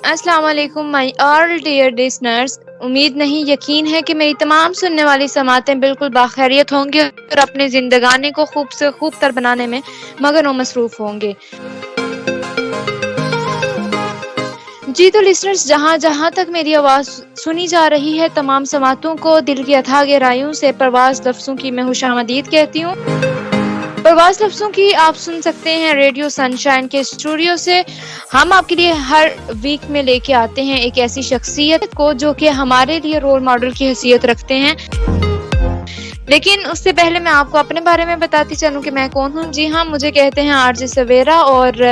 السلام علیکم مائی آل dear listeners. امید نہیں یقین ہے کہ میری تمام سننے والی سماعتیں بالکل باخیریت ہوں گے اور اپنے زندگانی کو خوب سے خوب تر بنانے میں مگن و مصروف ہوں گے. جی تو لسنرز، جہاں جہاں تک میری آواز سنی جا رہی ہے، تمام سماعتوں کو دل کی اتھاہ گہرائیوں سے پرواز لفظوں کی میں خوش آمدید کہتی ہوں. پرواز لفظوں کی آپ سن سکتے ہیں ریڈیو سنشائن کے اسٹوڈیو سے. ہم آپ کے لیے ہر ویک میں لے کے آتے ہیں ایک ایسی شخصیت کو جو کہ ہمارے لیے رول ماڈل کی حیثیت رکھتے ہیں. لیکن اس سے پہلے میں آپ کو اپنے بارے میں بتاتی چلوں کہ میں کون ہوں. جی ہاں، مجھے کہتے ہیں آر جے سویرا، اور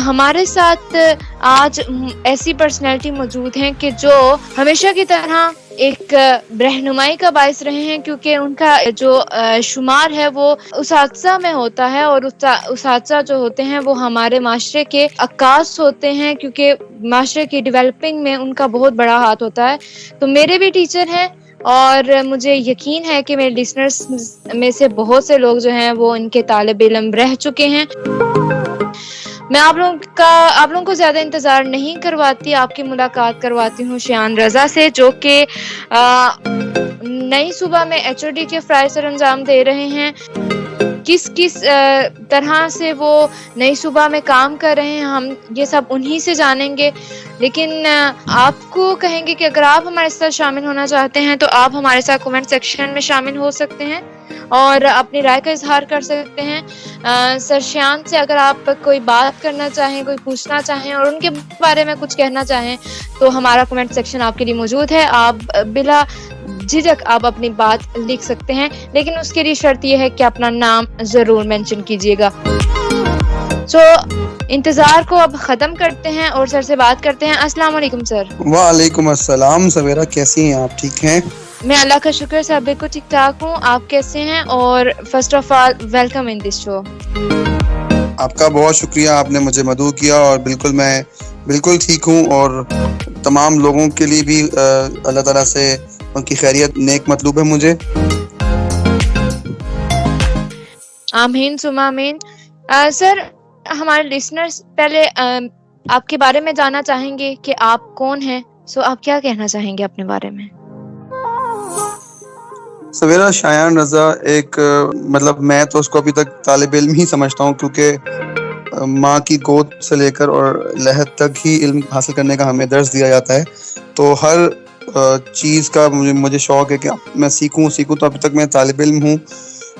ہمارے ساتھ آج ایسی پرسنالٹی موجود ہیں کہ جو ہمیشہ کی طرح ایک رہنمائی کا باعث رہے ہیں، کیونکہ ان کا جو شمار ہے وہ اساتذہ میں ہوتا ہے، اور اساتذہ جو ہوتے ہیں وہ ہمارے معاشرے کے عکاس ہوتے ہیں، کیونکہ معاشرے کی ڈیولپنگ میں ان کا بہت بڑا ہاتھ ہوتا ہے. تو میرے بھی ٹیچر ہیں، اور مجھے یقین ہے کہ میرے لسنرز میں سے بہت سے لوگ جو ہیں وہ ان کے طالب علم رہ چکے ہیں. میں آپ لوگوں کو زیادہ انتظار نہیں کرواتی، آپ کی ملاقات کرواتی ہوں شایان رضا سے، جو کہ نئی صوبہ میں HOD کے فرائض سر انجام دے رہے ہیں. کس طرح سے وہ نئی صوبہ میں کام کر رہے ہیں، ہم یہ سب انہی سے جانیں گے. لیکن آپ کو کہیں گے کہ اگر آپ ہمارے ساتھ شامل ہونا چاہتے ہیں تو آپ ہمارے ساتھ کمنٹ سیکشن میں شامل ہو سکتے ہیں اور اپنی رائے کا اظہار کر سکتے ہیں. سر شایان سے اگر آپ کوئی بات کرنا چاہیں، کوئی پوچھنا چاہیں اور ان کے بارے میں کچھ کہنا چاہیں تو ہمارا کمنٹ سیکشن آپ کے لیے موجود ہے. آپ بلا جھجک آپ اپنی بات لکھ سکتے ہیں، لیکن اس کے لیے شرط یہ ہے کہ اپنا نام ضرور مینشن کیجیے گا. سو انتظار کو اب ختم کرتے ہیں اور سر سے بات کرتے ہیں. السلام علیکم سر. وعلیکم السلام سویرا، کیسی ہیں آپ؟ ٹھیک ہیں؟ میں اللہ کا شکر سے بالکل ٹھیک ٹھاک ہوں. آپ کیسے ہیں؟ اور first of all welcome in this show. آپ کا بہت شکریہ، آپ نے مجھے مدعو کیا، اور میں بالکل ٹھیک ہوں، اور تمام لوگوں کے لیے بھی اللہ تعالیٰ سے ان کی خیریت نیک مطلوب ہے مجھے. آمین ثم آمین. سر، ہمارے لسنرز پہلے آپ کے بارے میں جاننا چاہیں گے کہ آپ کون ہیں. سو آپ کیا کہنا چاہیں گے اپنے بارے میں؟ سویرا، شایان رضا ایک میں تو اس کو ابھی تک طالب علم ہی سمجھتا ہوں، کیونکہ ماں کی گود سے لے کر اور لحد تک ہی علم حاصل کرنے کا ہمیں درس دیا جاتا ہے. تو ہر چیز کا مجھے شوق ہے کہ میں سیکھوں تو ابھی تک میں طالب علم ہوں.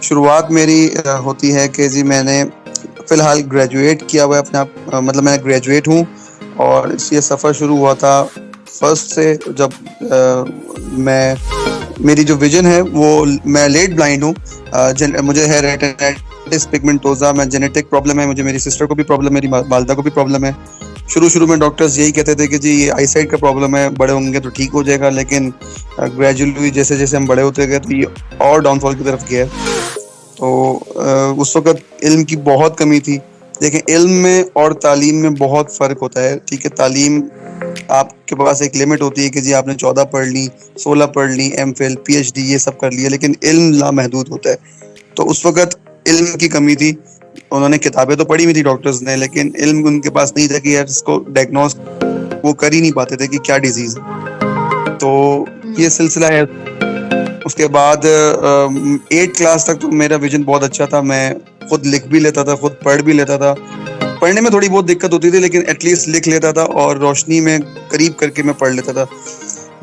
شروعات میری ہوتی ہے کہ جی میں نے فی الحال گریجویٹ کیا ہوا ہے اپنے آپ، میں گریجویٹ ہوں، اور یہ سفر شروع ہوا تھا فرسٹ سے، جب میری جو ویژن ہے وہ، میں لیٹ بلائنڈ ہوں، مجھے ہے ریٹینائٹس پگمنٹوزا، میں جینیٹک پرابلم ہے، مجھے میری سسٹر کو بھی پرابلم ہے، میری والدہ کو بھی پرابلم ہے. شروع میں ڈاکٹرز یہی کہتے تھے کہ جی یہ آئی سائٹ کا پرابلم ہے، بڑے ہوں گے تو ٹھیک ہو جائے گا، لیکن گریجولی جیسے جیسے ہم بڑے ہوتے گئے تو یہ اور ڈاؤن فال کی طرف گیا. تو اس وقت علم کی بہت کمی تھی. دیکھیں، علم میں اور تعلیم میں بہت فرق ہوتا ہے. ٹھیک ہے، تعلیم آپ کے پاس ایک لمٹ ہوتی ہے کہ جی آپ نے 14 پڑھ لی، 16 پڑھ لی، M Phil, P H D یہ سب کر لیا، لیکن علم لامحدود ہوتا ہے. تو اس وقت علم کی کمی تھی. انہوں نے کتابیں تو پڑھی ہوئی تھی ڈاکٹرز نے، لیکن علم ان کے پاس نہیں تھا کہ یار اس کو ڈائگنوز وہ کر ہی نہیں پاتے تھے کہ کیا ڈیزیز ہے. تو یہ سلسلہ ہے. اس کے بعد 8 کلاس تک تو میرا ویژن بہت اچھا تھا. میں خود لکھ بھی لیتا تھا، خود پڑھ بھی لیتا تھا. پڑھنے میں تھوڑی بہت دقت ہوتی تھی، لیکن ایٹ لیسٹ لکھ لیتا تھا اور روشنی میں قریب کر کے میں پڑھ لیتا تھا.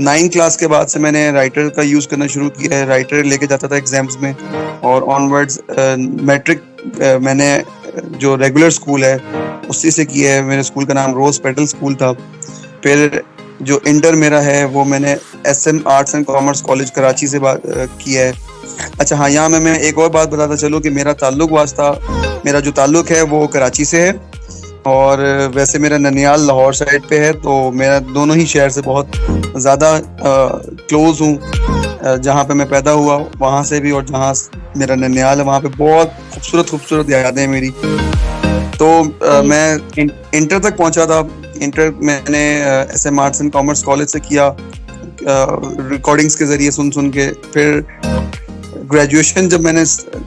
9 کلاس کے بعد سے میں نے رائٹر کا یوز کرنا شروع کیا ہے. رائٹر لے کے جاتا تھا ایگزامز میں، اور آن ورڈز میٹرک میں نے جو ریگولر اسکول ہے اسی سے کیا ہے. میرے اسکول کا نام روز پیٹل اسکول تھا. پھر جو انٹر میرا ہے وہ میں نے SM arts and commerce college Karachi سے کیا ہے. اچھا ہاں، یہاں میں ایک اور بات بتاتا چلوں کہ میرا جو تعلق ہے وہ کراچی سے ہے، اور ویسے میرا ننیال لاہور سائڈ پہ ہے. تو میرا دونوں ہی شہر سے بہت زیادہ کلوز ہوں. جہاں پہ میں پیدا ہوا وہاں سے بھی، اور جہاں میرا ننیال ہے وہاں پہ بہت خوبصورت یادیں میری. تو میں انٹر تک پہنچا تھا. انٹر میں نے SM arts and commerce college سے کیا، ریکارڈنگز کے ذریعے سن کے. پھر گریجویشن جب میں نے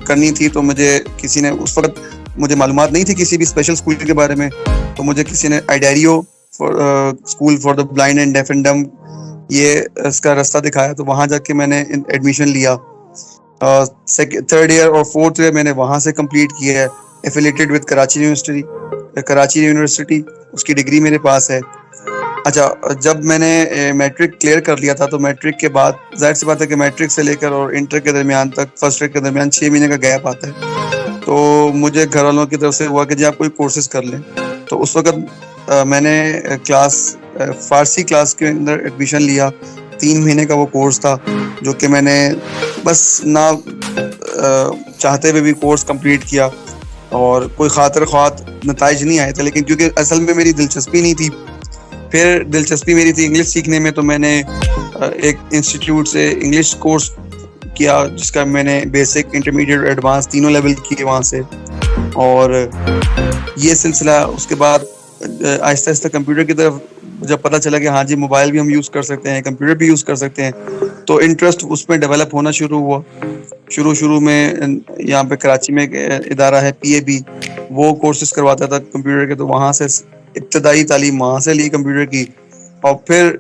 کرنی تھی تو مجھے کسی نے، اس وقت مجھے معلومات نہیں تھی کسی بھی اسپیشل اسکول کے بارے میں، تو مجھے کسی نے آئیڈیریو school for the blind and deaf and dumb یہ اس کا راستہ دکھایا. تو وہاں جا کے میں نے ایڈمیشن لیا. 3rd ایئر اور 4th ایئر میں نے وہاں سے کمپلیٹ کیا ہے, ایفیلیٹڈ ود کراچی یونیورسٹی. اس کی ڈگری میرے پاس ہے. اچھا, جب میں نے میٹرک کلیئر کر لیا تھا تو میٹرک کے بعد ظاہر سی بات ہے کہ میٹرک سے لے کر اور انٹر کے درمیان تک, فرسٹ ایئر کے درمیان 6 مہینے کا گیپ آتا ہے. تو مجھے گھر والوں کی طرف سے ہوا کہ جی آپ کوئی کورسز کر لیں. تو اس وقت میں نے فارسی کلاس کے اندر ایڈمیشن لیا. 3 مہینے کا وہ کورس تھا جو کہ میں نے بس نہ چاہتے ہوئے بھی کورس کمپلیٹ کیا اور کوئی خاطر خواہ نتائج نہیں آئے تھے, لیکن کیونکہ اصل میں میری دلچسپی نہیں تھی. پھر دلچسپی میری تھی انگلش سیکھنے میں, تو میں نے ایک انسٹیٹیوٹ سے انگلش کورس کیا جس کا میں نے بیسک, انٹرمیڈیٹ اور ایڈوانس تینوں لیول کیے وہاں سے. اور یہ سلسلہ اس کے بعد آہستہ آہستہ کمپیوٹر کی طرف جب پتہ چلا کہ ہاں جی موبائل بھی ہم یوز کر سکتے ہیں, کمپیوٹر بھی یوز کر سکتے ہیں, تو انٹرسٹ اس میں ڈیولپ ہونا شروع ہوا. شروع میں یہاں پہ کراچی میں ایک ادارہ ہے PAB, وہ کورسز کرواتا تھا کمپیوٹر کے. تو وہاں سے ابتدائی تعلیم وہاں سے لی کمپیوٹر کی. اور پھر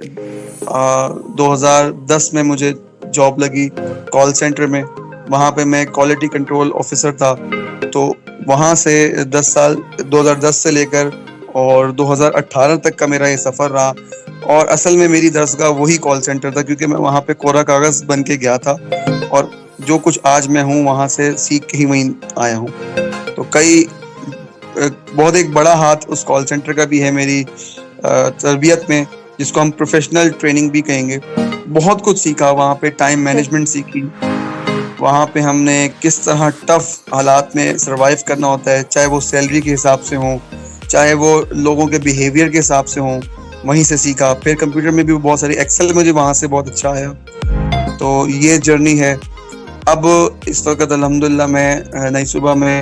2010 میں مجھے جاب لگی کال سینٹر میں. وہاں پہ میں کوالٹی کنٹرول آفیسر تھا. تو وہاں سے 10 سال 2010 سے لے کر اور 2018 تک کا میرا یہ سفر رہا. اور اصل میں میری درسگاہ وہی کال سینٹر تھا, کیونکہ میں وہاں پہ کوڑا کاغذ بن کے گیا تھا اور جو کچھ آج میں ہوں وہاں سے سیکھ کے ہی وہیں آیا ہوں. تو بہت ایک بڑا ہاتھ اس کال سینٹر کا بھی ہے میری تربیت میں, جس کو ہم پروفیشنل ٹریننگ بھی کہیں گے. بہت کچھ سیکھا وہاں پہ, ٹائم مینجمنٹ سیکھی. وہاں پہ ہم نے کس طرح ٹف حالات میں سروائیو کرنا ہوتا ہے, چاہے وہ سیلری کے حساب سے ہوں, چاہے وہ لوگوں کے بیہیویئر کے حساب سے ہوں, وہیں سے سیکھا. پھر کمپیوٹر میں بھی بہت ساری, ایکسل مجھے وہاں سے بہت اچھا آیا. تو یہ جرنی ہے. اب اس وقت الحمدللہ میں نئی صوبہ میں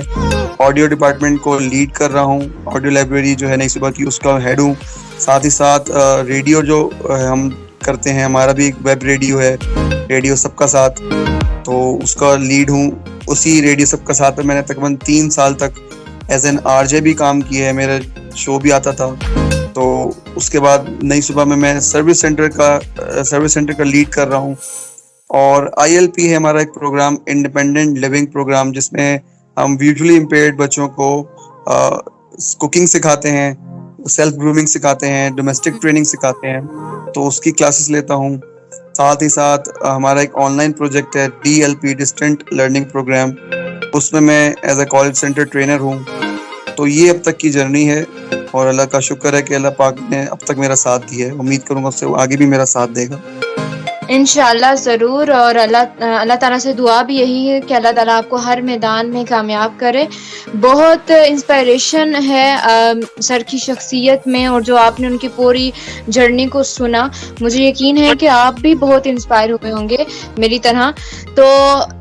آڈیو ڈپارٹمنٹ کو لیڈ کر رہا ہوں. آڈیو لائبریری جو ہے نئی صوبہ کی, اس کا ہیڈ ہوں. ساتھ ہی ساتھ ریڈیو جو ہم کرتے ہیں, ہمارا بھی ایک ویب ریڈیو ہے, ریڈیو سب کا ساتھ, تو اس کا لیڈ ہوں. اسی ریڈیو سب کا ساتھ میں نے تقریباً 3 سال تک ایز این RJ بھی کام کیا ہے, میرا شو بھی آتا تھا. تو اس کے بعد نئی صوبہ میں سروس سینٹر کا لیڈ کر رہا ہوں. اور ILP ہے ہمارا ایک پروگرام, انڈیپینڈنٹ لیونگ پروگرام, جس میں ہم ویژولی امپیئرڈ بچوں کو کوکنگ سکھاتے ہیں, سیلف گرومنگ سکھاتے ہیں, ڈومیسٹک ٹریننگ سکھاتے ہیں. تو اس کی کلاسز لیتا ہوں. ساتھ ہی ساتھ ہمارا ایک آن لائن پروجیکٹ ہے DLP, ڈسٹنٹ لرننگ پروگرام, اس میں as a college centre trainer ہوں. تو یہ اب تک کی جرنی ہے, اور اللہ کا شکر ہے کہ اللہ پاک نے اب تک میرا ساتھ دیا ہے. امید کروں گا اس سے آگے بھی میرا ساتھ دے گا انشاءاللہ ضرور. اور اللہ تعالیٰ سے دعا بھی یہی ہے کہ اللہ تعالیٰ آپ کو ہر میدان میں کامیاب کرے. بہت انسپائریشن ہے سر کی شخصیت میں, اور جو آپ نے ان کی پوری جرنی کو سنا, مجھے یقین ہے کہ آپ بھی بہت انسپائر ہوئے ہوں گے میری طرح. تو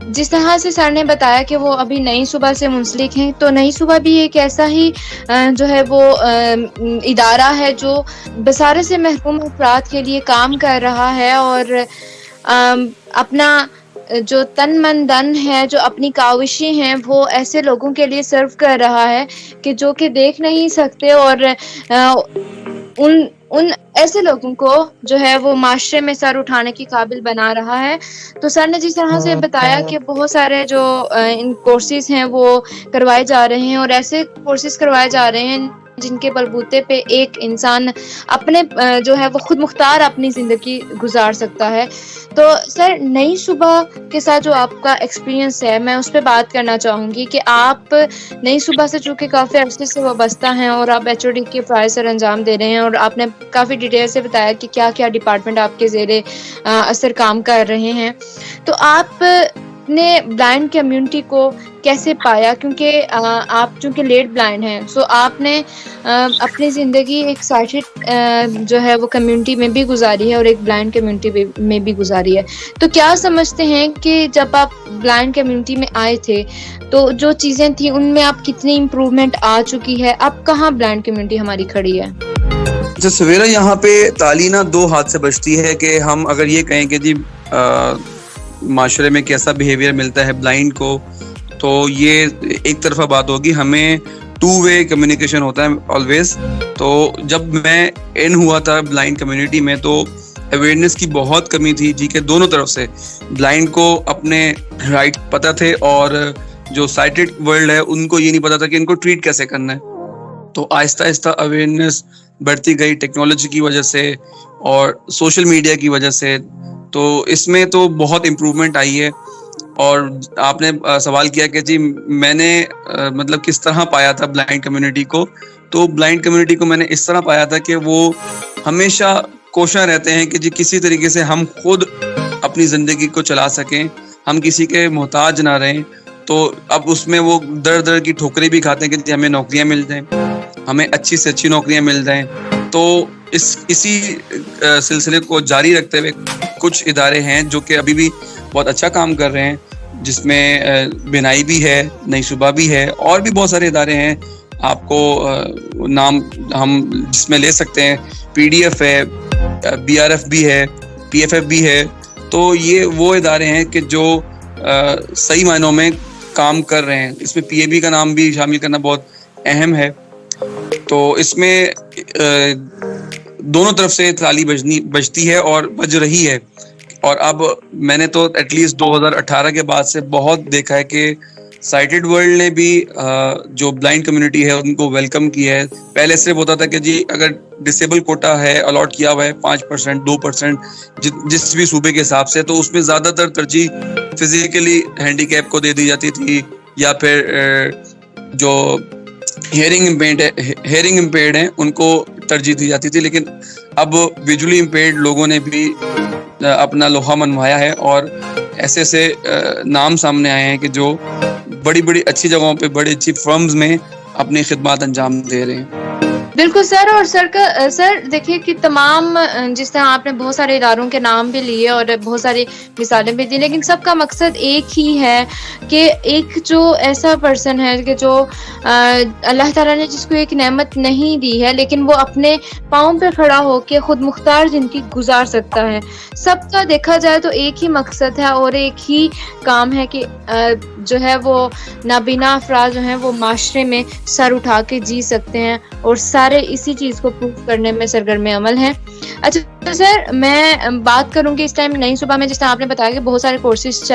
جس طرح سے سر نے بتایا کہ وہ ابھی نئی صوبہ سے منسلک ہیں, تو نئی صوبہ بھی ایک ایسا ہی جو ہے وہ ادارہ ہے جو بصارت سے محروم افراد کے لیے کام کر رہا ہے, اور اپنا جو تن من دن ہے, جو اپنی کاوشیں ہیں, وہ ایسے لوگوں کے لیے سرو کر رہا ہے کہ جو کہ دیکھ نہیں سکتے, اور ان ایسے لوگوں کو جو ہے وہ معاشرے میں سر اٹھانے کی قابل بنا رہا ہے. تو سر نے جس طرح سے بتایا کہ بہت سارے جو ان کورسز ہیں وہ کروائے جا رہے ہیں, اور ایسے کورسز کروائے جا رہے ہیں جن کے بلبوتے پہ ایک انسان اپنے جو ہے وہ خود مختار اپنی زندگی گزار سکتا ہے. تو سر نئی صوبہ کے ساتھ جو آپ کا ایکسپیرینس ہے, میں اس پہ بات کرنا چاہوں گی کہ آپ نئی صوبہ سے چونکہ کافی عرصے سے وابستہ ہیں, اور آپ HOD کے فرائض سر انجام دے رہے ہیں, اور آپ نے کافی ڈیٹیل سے بتایا کہ کیا کیا ڈپارٹمنٹ آپ کے زیر اثر کام کر رہے ہیں. تو آپ نے بلائنڈ کمیونٹی کو کیسے پایا, کیونکہ آپ چونکہ لیٹ بلائنڈ ہیں, سو آپ نے اپنی زندگی ایک سائٹڈ جو ہے وہ کمیونٹی میں بھی گزاری ہے اور ایک بلائنڈ کمیونٹی میں بھی گزاری ہے. تو کیا سمجھتے ہیں کہ جب آپ بلائنڈ کمیونٹی میں آئے تھے تو جو چیزیں تھیں ان میں آپ کتنی امپروومنٹ آ چکی ہے, اب کہاں بلائنڈ کمیونٹی ہماری کھڑی ہے؟ سویرا یہاں پہ تعلیم 2 ہاتھ سے بچتی ہے کہ ہم اگر یہ کہیں کہ جی معاشرے میں کیسا بیہیویئر ملتا ہے بلائنڈ کو, تو یہ ایک طرفہ بات ہوگی. ہمیں 2-way کمیونیکیشن ہوتا ہے آلویز. تو جب میں ان ہوا تھا بلائنڈ کمیونٹی میں تو اویئرنیس کی بہت کمی تھی جی کہ دونوں طرف سے بلائنڈ کو اپنے رائٹ پتہ تھے اور جو سائٹڈ ورلڈ ہے ان کو یہ نہیں پتا تھا کہ ان کو ٹریٹ کیسے کرنا ہے. تو آہستہ آہستہ اویئرنیس بڑھتی گئی ٹیکنالوجی کی وجہ سے اور سوشل میڈیا کی وجہ سے. تو اس میں تو بہت امپرومنٹ آئی ہے. اور آپ نے سوال کیا کہ جی میں نے مطلب کس طرح پایا تھا بلائنڈ کمیونٹی کو. تو بلائنڈ کمیونٹی کو میں نے اس طرح پایا تھا کہ وہ ہمیشہ کوشاں رہتے ہیں کہ جی کسی طریقے سے ہم خود اپنی زندگی کو چلا سکیں, ہم کسی کے محتاج نہ رہیں. تو اب اس میں وہ در کی ٹھوکریں بھی کھاتے ہیں کہ جی ہمیں نوکریاں مل جائیں, ہمیں اچھی سے اچھی نوکریاں مل جائیں. تو اسی سلسلے کو جاری رکھتے ہوئے کچھ ادارے ہیں جو کہ ابھی بھی بہت اچھا کام کر رہے ہیں, جس میں بینائی بھی ہے, نئی صبح بھی ہے, اور بھی بہت سارے ادارے ہیں. آپ کو نام ہم جس میں لے سکتے ہیں, PDF ہے, BRF بھی ہے, PFF بھی ہے. تو یہ وہ ادارے ہیں کہ جو صحیح معنوں میں کام کر رہے ہیں. اس میں PAB کا نام بھی شامل کرنا بہت اہم ہے. تو اس میں دونوں طرف سے تالی بجتی ہے اور بج رہی ہے. اور اب میں نے تو ایٹ لیسٹ 2018 کے بعد سے بہت دیکھا ہے کہ سائٹڈ ورلڈ نے بھی جو بلائنڈ کمیونٹی ہے ان کو ویلکم کیا ہے. پہلے صرف ہوتا تھا کہ جی اگر ڈسیبل کوٹا ہے الاٹ کیا ہوا ہے 5%, 2% جس بھی صوبے کے حساب سے, تو اس میں زیادہ تر ترجیح فزیکلی ہینڈی کیپ کو دے دی جاتی تھی, یا پھر جو ہیئرنگ امپیئرڈ ہیں ان کو ترجیح دی جاتی تھی. لیکن اب ویژولی امپیئرڈ لوگوں نے بھی اپنا لوہا منوایا ہے اور ایسے نام سامنے آئے ہیں کہ جو بڑی اچھی جگہوں پہ بڑی اچھی فرمز میں اپنی خدمات انجام دے رہے ہیں. بالکل سر. اور سر دیکھیے کہ تمام جس طرح آپ نے بہت سارے اداروں کے نام بھی لیے اور بہت ساری مثالیں بھی دی, لیکن سب کا مقصد ایک ہی ہے کہ ایک جو ایسا پرسن ہے کہ جو اللہ تعالیٰ نے جس کو ایک نعمت نہیں دی ہے لیکن وہ اپنے پاؤں پہ کھڑا ہو کے خود مختار زندگی گزار سکتا ہے. سب کا دیکھا جائے تو ایک ہی مقصد ہے اور ایک ہی کام ہے کہ جو ہے وہ نابینا افراد جو ہیں وہ معاشرے میں سر اٹھا کے جی سکتے ہیں, اور سارے اسی چیز کو پروف کرنے میں سرگرم عمل ہیں. اچھا تو سر میں بات کروں کہ اس ٹائم نئی صبح میں جس طرح آپ نے بتایا کہ بہت سارے کورسز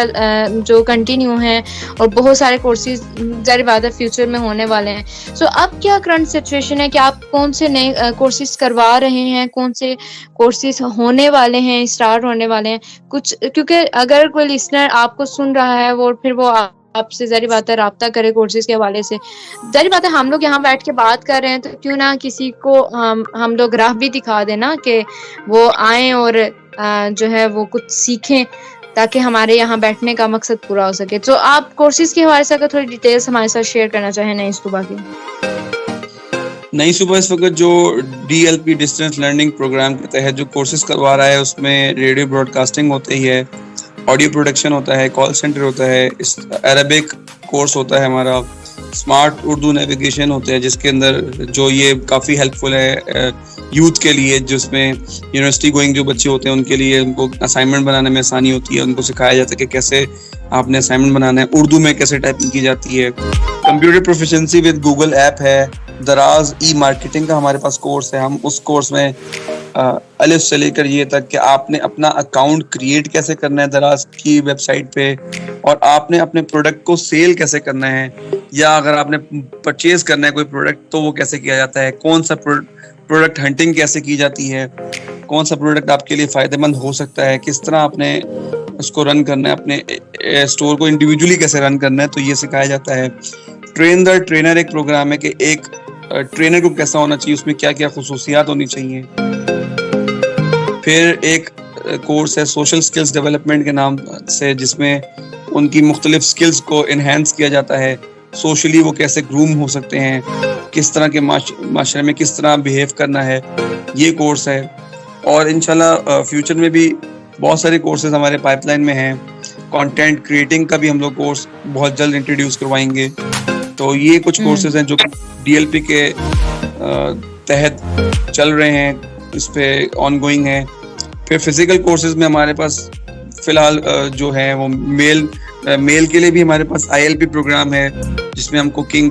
جو کنٹینیو ہیں اور بہت سارے کورسز ظاہر بات ہے فیوچر میں ہونے والے ہیں. سو اب کیا کرنٹ سچویشن ہے کہ آپ کون سے نئے کورسز کروا رہے ہیں, کون سے کورسز ہونے والے ہیں, اسٹارٹ ہونے والے ہیں کچھ, کیونکہ اگر کوئی لسنر آپ کو سن رہا ہے اور پھر وہ آپ سے ظاہر بات ہے رابطہ کرے کورسز کے حوالے سے, ظاہر بات ہے ہم لوگ یہاں بیٹھ کے بات کر رہے ہیں تو کیوں نہ کسی کو ہم لوگ راہ بھی دکھا دیں نا کہ وہ آئیں اور جو ہے وہ کچھ سیکھیں تاکہ ہمارے یہاں بیٹھنے کا مقصد پورا ہو سکے. تو آپ کورسز کے حوالے سے اگر تھوڑی ڈیٹیلز ہمارے ساتھ شیئر کرنا چاہیں نئی صبح کی. نئی صبح اس وقت جو DLP ڈسٹینس لرننگ پروگرام کے تحت جو کورسز کروا رہا ہے اس میں ریڈیو براڈ کاسٹنگ ہوتی ہے, آڈیو پروڈکشن ہوتا ہے, کال سینٹر ہوتا ہے, عربک کورس ہوتا ہے ہمارا, اسمارٹ اردو نیویگیشن ہوتا ہے جس کے اندر جو یہ کافی ہیلپ فل ہے یوتھ کے لیے, جس میں یونیورسٹی گوئنگ جو بچے ہوتے ہیں ان کے لیے ان کو اسائنمنٹ بنانے میں آسانی ہوتی ہے, ان کو سکھایا جاتا ہے کہ کیسے آپ نے اسائنمنٹ بنانا ہے, اردو میں کیسے ٹائپنگ کی جاتی ہے. Computer proficiency with Google app ہے, دراز ای مارکیٹنگ کا ہمارے پاس کورس ہے. ہم اس کورس میں الف سے لے کر یہ تک کہ آپ نے اپنا اکاؤنٹ کریٹ کیسے کرنا ہے دراز کی ویب سائٹ پہ, اور آپ نے اپنے پروڈکٹ کو سیل کیسے کرنا ہے, یا اگر آپ نے پرچیز کرنا ہے کوئی پروڈکٹ تو وہ کیسے کیا جاتا ہے, کون سا پروڈکٹ ہنٹنگ کیسے کی جاتی ہے, کون سا پروڈکٹ آپ کے لیے فائدہ مند ہو سکتا ہے, کس طرح آپ نے اس کو رن کرنا ہے, اپنے اسٹور کو انڈیویجولی کیسے رن کرنا ہے, تو یہ سکھایا جاتا ہے. ٹرین دا ٹرینر ایک پروگرام ہے کہ ایک ٹرینر کو کیسا ہونا چاہیے, اس میں کیا کیا خصوصیات ہونی چاہیے. پھر ایک کورس ہے سوشل سکلز ڈیولپمنٹ کے نام سے, جس میں ان کی مختلف سکلز کو انہینس کیا جاتا ہے. سوشلی وہ کیسے گروم ہو سکتے ہیں, کس طرح کے معاشرے میں کس طرح بیہیو کرنا ہے, یہ کورس ہے. اور انشاءاللہ فیوچر میں بھی بہت سارے کورسز ہمارے پائپ لائن میں ہیں. کانٹینٹ کریٹنگ کا بھی ہم لوگ کورس بہت جلد انٹروڈیوس کروائیں گے. تو یہ کچھ کورسز ہیں جو DLP کے تحت چل رہے ہیں, اس پہ آن گوئنگ ہے. پھر فزیکل کورسز میں ہمارے پاس فی الحال جو ہے وہ میل کے لیے بھی ہمارے پاس ILP پروگرام ہے, جس میں ہم کوکنگ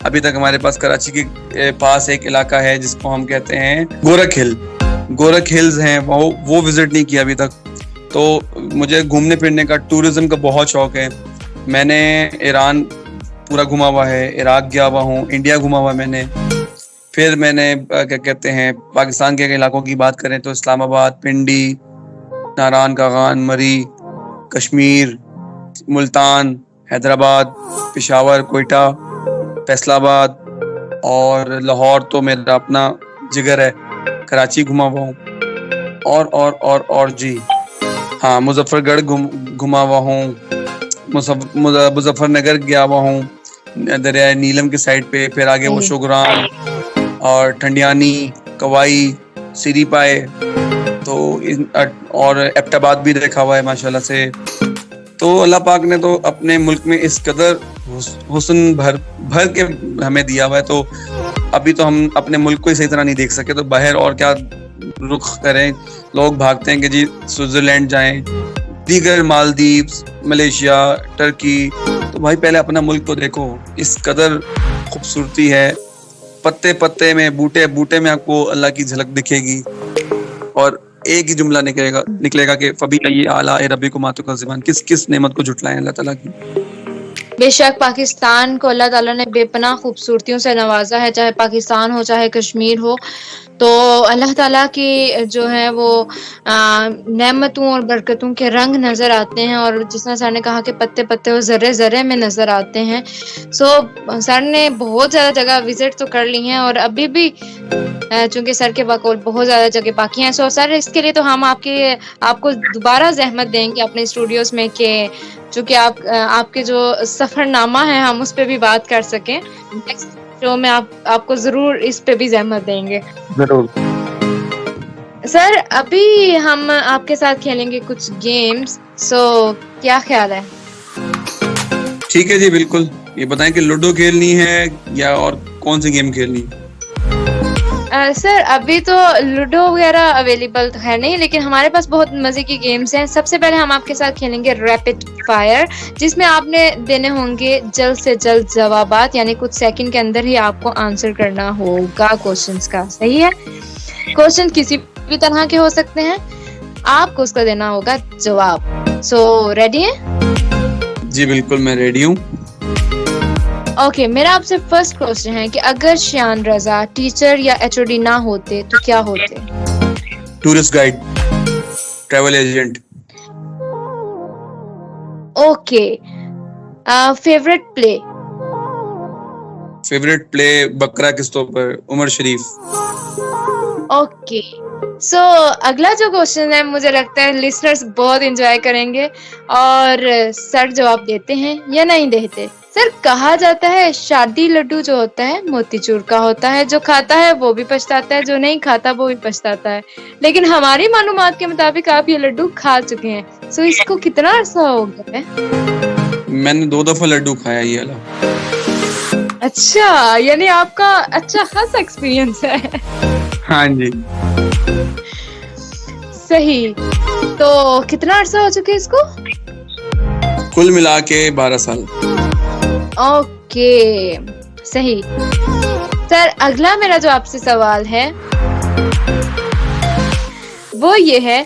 ابھی تک ہمارے پاس کراچی کے پاس ایک علاقہ ہے جس کو ہم کہتے ہیں گورکھ ہلز ہیں، وہ وزٹ نہیں کیا ابھی تک. تو مجھے گھومنے پھرنے کا، ٹورزم کا بہت شوق ہے. میں نے ایران پورا گھما ہوا ہے، عراق گیا ہوا ہوں، انڈیا گھما ہوا میں نے. پھر میں نے کیا کہتے ہیں پاکستان کے علاقوں کی بات کریں تو اسلام آباد، پنڈی، ناران کاغان، مری، کشمیر، ملتان، حیدرآباد، پشاور، کوئٹہ، فیصل آباد اور لاہور تو میرا اپنا جگر ہے. کراچی گھما ہوا ہوں اور جی ہاں، مظفر گڑھ گھما ہوا ہوں، مظفر نگر گیا ہوا ہوں دریائے نیلم کے سائڈ پہ. پھر آگے مشوگرام اور ٹھنڈیانی، کوائی، سری پائے، تو اور ایبٹ آباد بھی دیکھا ہوا ہے ماشاءاللہ سے. تو اللہ پاک نے تو اپنے ملک میں اس قدر حسن بھر کے ہمیں دیا ہوا ہے، تو ابھی تو ہم اپنے ملک کو ہی صحیح طرح نہیں دیکھ سکے، تو باہر اور کیا رخ کریں. لوگ بھاگتے ہیں کہ جی سوئٹزرلینڈ جائیں، دیگر مالدیوز، ملیشیا، ٹرکی. تو بھائی پہلے اپنا ملک تو دیکھو، اس قدر خوبصورتی ہے. پتے پتے میں، بوٹے بوٹے میں آپ کو اللہ کی جھلک دکھے گی، اور ایک ہی جملہ نکلے گا کہ فبی اعلیٰ ربکما تکذبان. کس نعمت کو جھٹلائیں اللہ تعالیٰ کی. بے شک پاکستان کو اللہ تعالیٰ نے بے پناہ خوبصورتیوں سے نوازا ہے، چاہے پاکستان ہو چاہے کشمیر ہو. تو اللہ تعالیٰ کی جو ہے وہ نعمتوں اور برکتوں کے رنگ نظر آتے ہیں، اور جس طرح سر نے کہا کہ پتے پتے اور ذرے ذرے میں نظر آتے ہیں. سر نے بہت زیادہ جگہ وزٹ تو کر لی ہیں، اور ابھی بھی چونکہ سر کے بقول بہت زیادہ جگہ باقی ہیں. سر اس کے لیے تو ہم آپ کو دوبارہ زحمت دیں گے اپنے اسٹوڈیوز میں، کہ چونکہ آپ کے جو سفر نامہ ہے ہم اس پہ بھی بات کر سکیں. نیکسٹ شو میں آپ کو ضرور اس پہ بھی زحمت دیں گے. ضرور سر ابھی ہم آپ کے ساتھ کھیلیں گے کچھ گیمز، کیا خیال ہے؟ ٹھیک ہے جی، بالکل. یہ بتائیں کہ لوڈو کھیلنی ہے یا اور کون سی گیم کھیلنی ہے؟ سر ابھی تو لوڈو وغیرہ اویلیبل ہے نہیں، لیکن ہمارے پاس بہت مزے کی گیمز ہیں. سب سے پہلے ہم آپ کے ساتھ کھیلیں گے ریپڈ فائر، جس میں آپ نے دینے ہوں گے جلد سے جلد جوابات، یعنی کچھ سیکنڈ کے اندر ہی آپ کو آنسر کرنا ہوگا کوشچنز کا. صحیح ہے؟ کوشچن کسی بھی طرح کے ہو سکتے ہیں، آپ کو اس کا دینا ہوگا جواب. ریڈی ہیں؟ جی بالکل، میں ریڈی ہوں. اوکے، میرا آپ سے فرسٹ کوشچن ہے کہ اگر شیان رضا ٹیچر یا HOD نہ ہوتے تو کیا ہوتے؟ Tourist guide, travel agent. Okay, favourite play بکرا قسطوں پر، عمر شریف. اوکے، اگلا جو کوشچن ہے مجھے لگتا ہے لسنرز بہت انجوائے کریں گے، اور سر جواب دیتے ہیں یا نہیں دیتے. سر کہا جاتا ہے شادی لڈو جو ہوتا ہے موتی چور کا ہوتا ہے، جو کھاتا ہے وہ بھی پچھتاتا ہے، جو نہیں کھاتا وہ بھی پچھتاتا ہے. لیکن ہماری معلومات کے مطابق آپ یہ لڈو کھا چکے ہیں. اس کو کتنا عرصہ ہو گیا ہے؟ میں نے 2 دفعہ لڈو کھایا یہ والا. اچھا، یعنی آپ کا اچھا خاصا ایکسپیرینس ہے. ہاں جی. صحیح. تو کتنا عرصہ ہو چکے اس کو؟ کل ملا کے 12 سال. اوکے، صحیح. سر اگلا میرا جو آپ سے سوال ہے وہ یہ ہے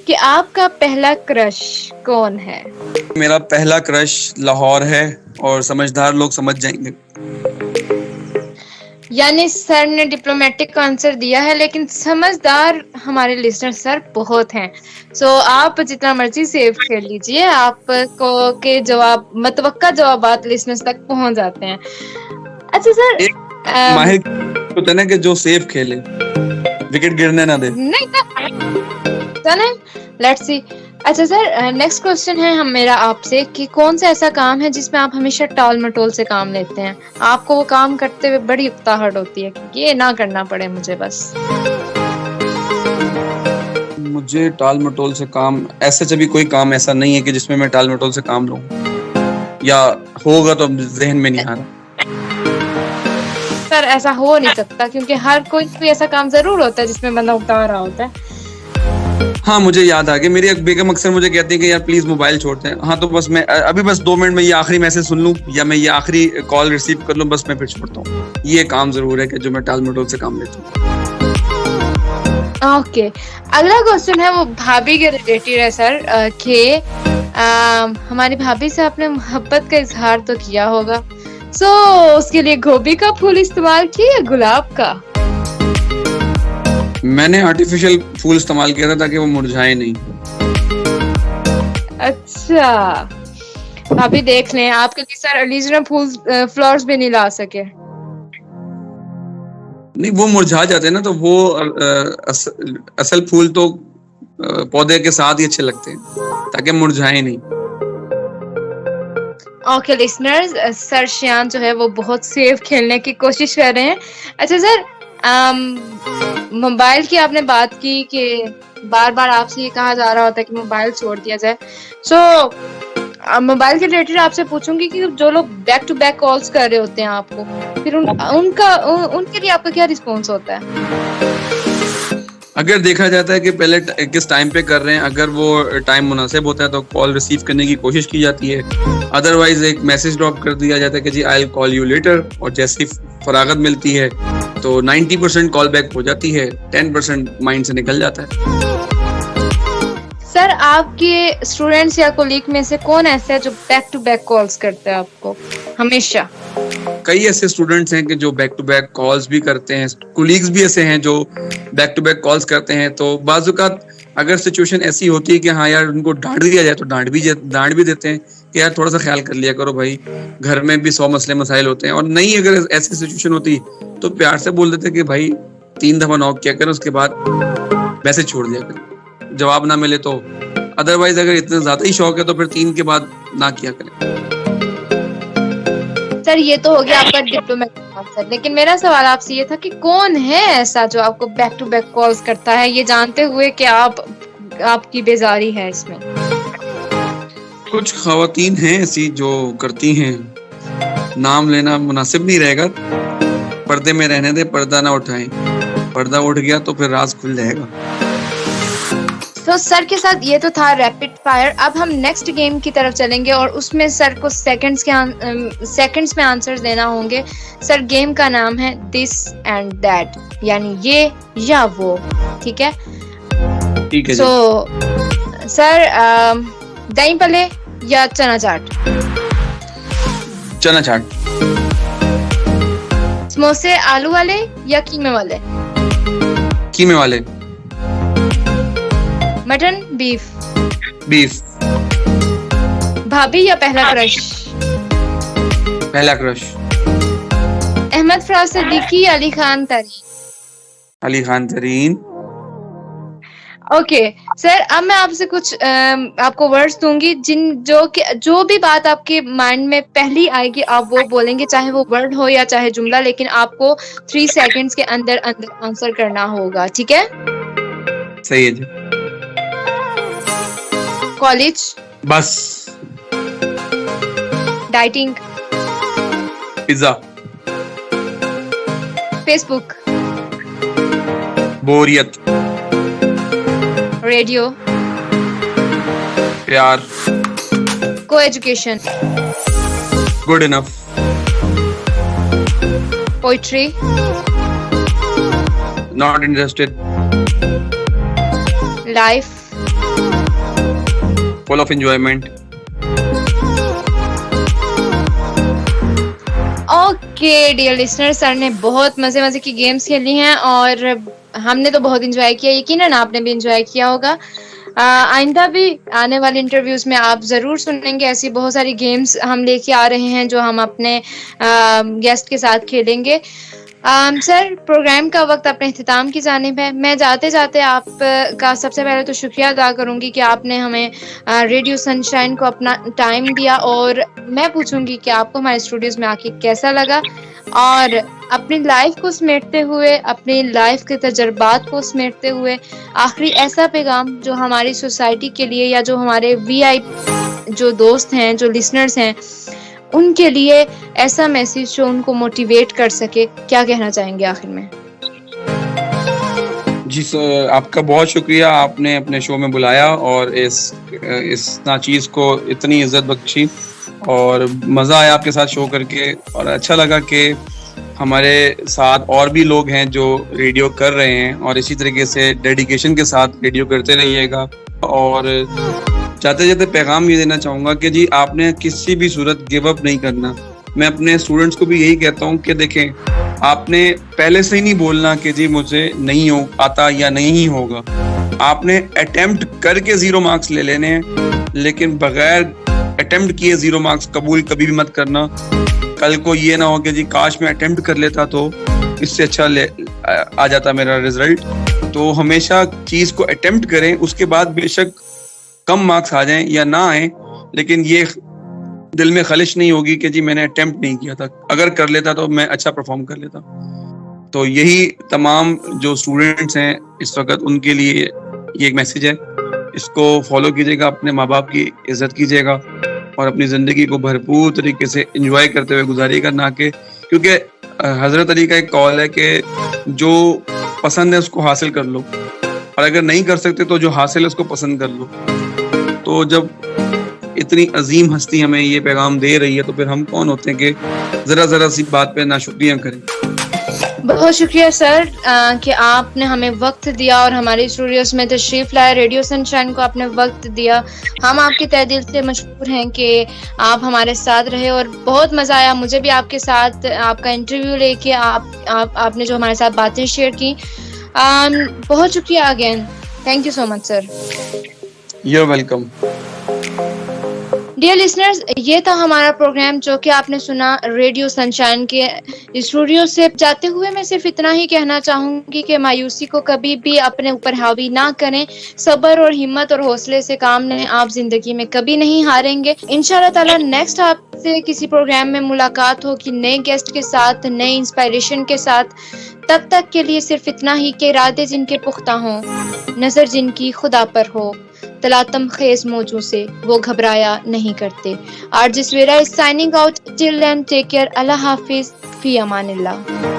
کہ آپ کا پہلا کرش کون ہے؟ میرا پہلا کرش لاہور ہے، اور سمجھدار لوگ سمجھ جائیں گے. یعنی سر نے ڈپلومیٹک کا آنسر دیا ہے، لیکن سمجھدار ہمارے لسنر سر بہت ہیں. آپ جتنا مرضی سیو کر لیجئے، آپ کو کے متوقع جوابات لسنرز تک پہنچ جاتے ہیں. اچھا سر، ماہر ہوتا ہے نا کہ جو سیف کھیلے، وکٹ گرنے نہ دے. نہیں، لیٹس سی. اچھا سر، نیکسٹ کوسچن ہے میرا آپ سے کہ کون سا ایسا کام ہے جس میں آپ ہمیشہ ٹال مٹول سے کام لیتے ہیں؟ آپ کو وہ کام کرتے ہوئے بڑی اکتاہٹ ہوتی ہے کہ یہ نہ کرنا پڑے مجھے. بس مجھے ٹال مٹول سے کام، ایسے جبھی کوئی کام ایسا نہیں ہے کہ جس میں ٹال مٹول سے کام لوں، یا ہوگا تو ذہن میں نہیں آ رہا. سر ایسا ہو نہیں سکتا، کیونکہ ہر کوئی ایسا کام ضرور ہوتا ہے جس میں بندہ اکتا رہا ہوتا ہے. ہاں مجھے یاد آ گیا, میری ایک بیگم اکثر مجھے کہتی ہے کہ یار پلیز موبائل چھوڑتے ہیں. ہاں تو بس میں ابھی بس 2 منٹ میں یہ آخری میسج سن لوں یا میں یہ آخری کال ریسیو کر لوں, بس میں پھر چھوڑتا ہوں. یہ کام ضرور ہے کہ جو میں ٹال مٹول سے کام لیتا ہوں. اوکے, اگلا کوشچن ہے وہ بھابھی کے ریلیٹڈ ہے سر, کہ ہماری بھابھی سے آپ نے محبت کا اظہار تو کیا ہوگا, سو اس کے لیے گوبھی کا پھول استعمال کیا یا گلاب کا؟ میں نے آرٹیفیشل پھول استعمال کیا تھا تاکہ وہ مرجھائے نہیں. اچھا, بھابھی دیکھ لیں آپ کے لیے سر اوریجنل پھول فلاورز بھی نہیں لا سکے. نہیں وہ مرجھا جاتے ہیں نا, تو وہ اصل پھول تو پودے کے ساتھ ہی اچھے لگتے ہیں تاکہ مرجھائے نہیں. اوکے لسنرز, سر شیان جو ہے وہ بہت سیف کھیلنے کی کوشش کر رہے ہیں. اچھا سر, موبائل کی آپ نے بات کی کہ بار بار آپ سے یہ کہا جا رہا ہوتا ہے کہ موبائل چھوڑ دیا جائے, سو موبائل کے ریلیٹڈ آپ سے پوچھوں گی کہ جو لوگ بیک ٹو بیک کالز کر رہے ہوتے ہیں آپ کو, پھر ان کے لیے آپ کا کیا رسپانس ہوتا ہے؟ اگر دیکھا جاتا ہے کہ پہلے کس ٹائم پہ کر رہے ہیں, اگر وہ ٹائم مناسب ہوتا ہے تو کال ریسیو کرنے کی کوشش کی جاتی ہے, ادروائز ایک میسج ڈراپ کر دیا جاتا ہے کہ جی آئی ول کال یو لیٹر, اور جیسی فراغت ملتی ہے تو 90% کال بیک ہو جاتی ہے, 10% مائنڈ سے نکل جاتا ہے. سر آپ کے اسٹوڈینٹس یا کولیگ میں سے کون ایسا ہے جو بیک ٹو بیک کالز کرتا ہے آپ کو ہمیشہ؟ کئی ایسے اسٹوڈینٹس ہیں کہ جو بیک ٹو بیک کالز بھی کرتے ہیں, کولیگز بھی ایسے ہیں جو بیک ٹو بیک کالز کرتے ہیں. تو بعض اوقات اگر سچویشن ایسی ہوتی ہے کہ ہاں یار ان کو ڈانٹ دیا جائے تو ڈانٹ بھی دیتے ہیں کہ یار تھوڑا سا خیال کر لیا کرو بھائی, گھر میں بھی 100 مسئلے مسائل ہوتے ہیں. اور نہیں اگر ایسی سچویشن ہوتی تو پیار سے بول دیتے کہ بھائی 3 دفعہ نوک کیا کریں, اس کے بعد میسج چھوڑ دیا کریں, جواب نہ ملے تو. ادروائز اگر اتنا زیادہ ہی شوق ہے تو پھر 3 کے بعد نہ کیا کریں. سر یہ تو ہو گیا آپ کا ڈپلومیٹک آنسر, لیکن میرا سوال آپ سے یہ تھا کہ کون ہے ایسا جو آپ کو بیک ٹو بیک کالز کرتا ہے, یہ جانتے ہوئے کہ آپ کی بیزاری ہے اس میں؟ کچھ خواتین ہیں ایسی جو کرتی ہیں, نام لینا مناسب نہیں رہے گا, پردے میں رہنے دے, پردہ نہ اٹھائیں, پردہ اٹھ گیا تو پھر راز کھل جائے گا. تو سر کے ساتھ یہ تو تھا ریپڈ فائر. اب ہم نیکسٹ گیم کی طرف چلیں گے اور اس میں سر کو سیکنڈز میں آنسر دینا ہوں گے. سر گیم کا نام ہے دس اینڈ دیٹ, یعنی یہ یا وہ, ٹھیک ہے؟ ٹھیک ہے. سو سر دہی پلے یا چنا چاٹ؟ چنا چاٹ. سموسے آلو والے یا قیمے والے؟ قیمے والے. Mutton beef? بیف. بھابھی یا پہلا کرش؟ پہلا کرش. احمد فراز صدیقی یا علی خان ترین؟ علی خان ترین. اوکے سر, اب میں آپ سے کچھ آپ کو ورڈز دوں گی جو بھی بات آپ کے مائنڈ میں پہلی آئے گی آپ وہ بولیں گے, چاہے وہ ورڈ ہو یا چاہے جملہ, لیکن آپ کو 3 سیکنڈز کے اندر آنسر کرنا ہوگا, ٹھیک ہے؟ صحیح ہے جی. کالج؟ بس. ڈائٹنگ؟ پیزا. Facebook? بوریت. ریڈیو؟ پیار. کو education? Good enough. Poetry? Not interested. Life? Full of enjoyment. Okay dear listener, sir نے بہت مزے کی گیمز کھیلی ہیں اور ہم نے تو بہت انجوائے کیا, یقیناً آپ نے بھی انجوائے کیا ہوگا. آئندہ بھی آنے والے انٹرویوز میں آپ ضرور سنیں گے, ایسی بہت ساری گیمز ہم لے کے آ رہے ہیں جو ہم اپنے گیسٹ کے ساتھ کھیلیں گے. سر پروگرام کا وقت اپنے اختتام کی جانب ہے. میں جاتے آپ کا سب سے پہلے تو شکریہ ادا کروں گی کہ آپ نے ہمیں ریڈیو سنشائن کو اپنا ٹائم دیا, اور میں پوچھوں گی کہ آپ کو ہمارے اسٹوڈیوز میں آ کے کیسا لگا, اور اپنی لائف کو سمیٹتے ہوئے, اپنی لائف کے تجربات کو سمیٹتے ہوئے آخری ایسا پیغام جو ہماری سوسائٹی کے لیے یا جو ہمارے VIP جو دوست ہیں, جو لسنرز ہیں, ان کے لیے ایسا میسج جو ان کو موٹیویٹ کر سکے, کیا کہنا چاہیں گے آخر میں؟ جی آپ کا بہت شکریہ، آپ نے اپنے شو میں بلایا اور اس ناچیز کو اتنی عزت بخشی، اور مزہ آیا آپ کے ساتھ شو کر کے، اور اچھا لگا کہ ہمارے ساتھ اور بھی لوگ ہیں جو ریڈیو کر رہے ہیں، اور اسی طریقے سے ڈیڈیکیشن کے ساتھ ریڈیو کرتے رہیے گا. اور جاتے جاتے پیغام یہ دینا چاہوں گا کہ جی آپ نے کسی بھی صورت گیو اپ نہیں کرنا. میں اپنے اسٹوڈنٹس کو بھی یہی کہتا ہوں کہ دیکھیں، آپ نے پہلے سے ہی نہیں بولنا کہ جی مجھے نہیں آتا یا نہیں ہوگا. آپ نے اٹیمپٹ کر کے 0 مارکس لے لینے ہیں، لیکن بغیر اٹیمپٹ کیے 0 مارکس قبول کبھی بھی مت کرنا. کل کو یہ نہ ہو کہ جی کاش میں اٹیمپٹ کر لیتا تو اس سے اچھا آ جاتا میرا رزلٹ. تو ہمیشہ چیز کو اٹیمپٹ کریں، اس کے بعد بے شک کم مارکس آ جائیں یا نہ آئیں، لیکن یہ دل میں خلش نہیں ہوگی کہ جی میں نے اٹیمپٹ نہیں کیا تھا، اگر کر لیتا تو میں اچھا پرفارم کر لیتا. تو یہی تمام جو اسٹوڈنٹس ہیں اس وقت ان کے لیے یہ ایک میسج ہے. اس کو فالو کیجیے گا، اپنے ماں باپ کی عزت کیجیے گا، اور اپنی زندگی کو بھرپور طریقے سے انجوائے کرتے ہوئے گزاریے گا. نہ کہ کیونکہ حضرت علی کا ایک قول ہے کہ جو پسند ہے اس کو حاصل کر لو، اور اگر نہیں کر سکتے تو جو حاصل ہے اس کو پسند کر لو. تو جب اتنی عظیم ہستی ہمیں یہ پیغام دے رہی ہے تو پھر ہم کون ہوتے ہیں کہ ذرا سی بات پہ ناشکریاں کریں. بہت شکریہ سر کہ آپ نے ہمیں وقت دیا اور ہمارے اسٹوڈیوز میں تشریف لائے. ریڈیو سنشائن کو آپ نے وقت دیا. ہم آپ کے تہ دل سے مشکور ہیں کہ آپ ہمارے ساتھ رہے، اور بہت مزہ آیا مجھے بھی آپ کے ساتھ آپ کا انٹرویو لے کے. آپ نے جو ہمارے ساتھ باتیں شیئر کی، بہت شکریہ again. Thank you so much sir. You welcome. Dear listeners, یہ تھا ہمارا پروگرام جو کہ آپ نے سنا ریڈیو سنشائن کے اسٹوڈیو سے. جاتے ہوئے میں صرف اتنا ہی کہنا چاہوں گی کہ مایوسی کو کبھی بھی اپنے اوپر حاوی نہ کریں. صبر اور ہمت اور حوصلے سے کام لیں، آپ زندگی میں کبھی نہیں ہاریں گے. انشاءاللہ تعالی نیکسٹ آپ سے کسی پروگرام میں ملاقات ہوگی نئے گیسٹ کے ساتھ، نئے انسپائریشن کے ساتھ. تب تک کے لیے صرف اتنا ہی کہ ارادے جن کے پختہ ہوں، نظر جن کی خدا پر ہو، تلاطم خیز موجوں سے وہ گھبرایا نہیں کرتے. RJ Swera is signing out. Till then, take care. Allah Hafiz. Fi Aman Allah.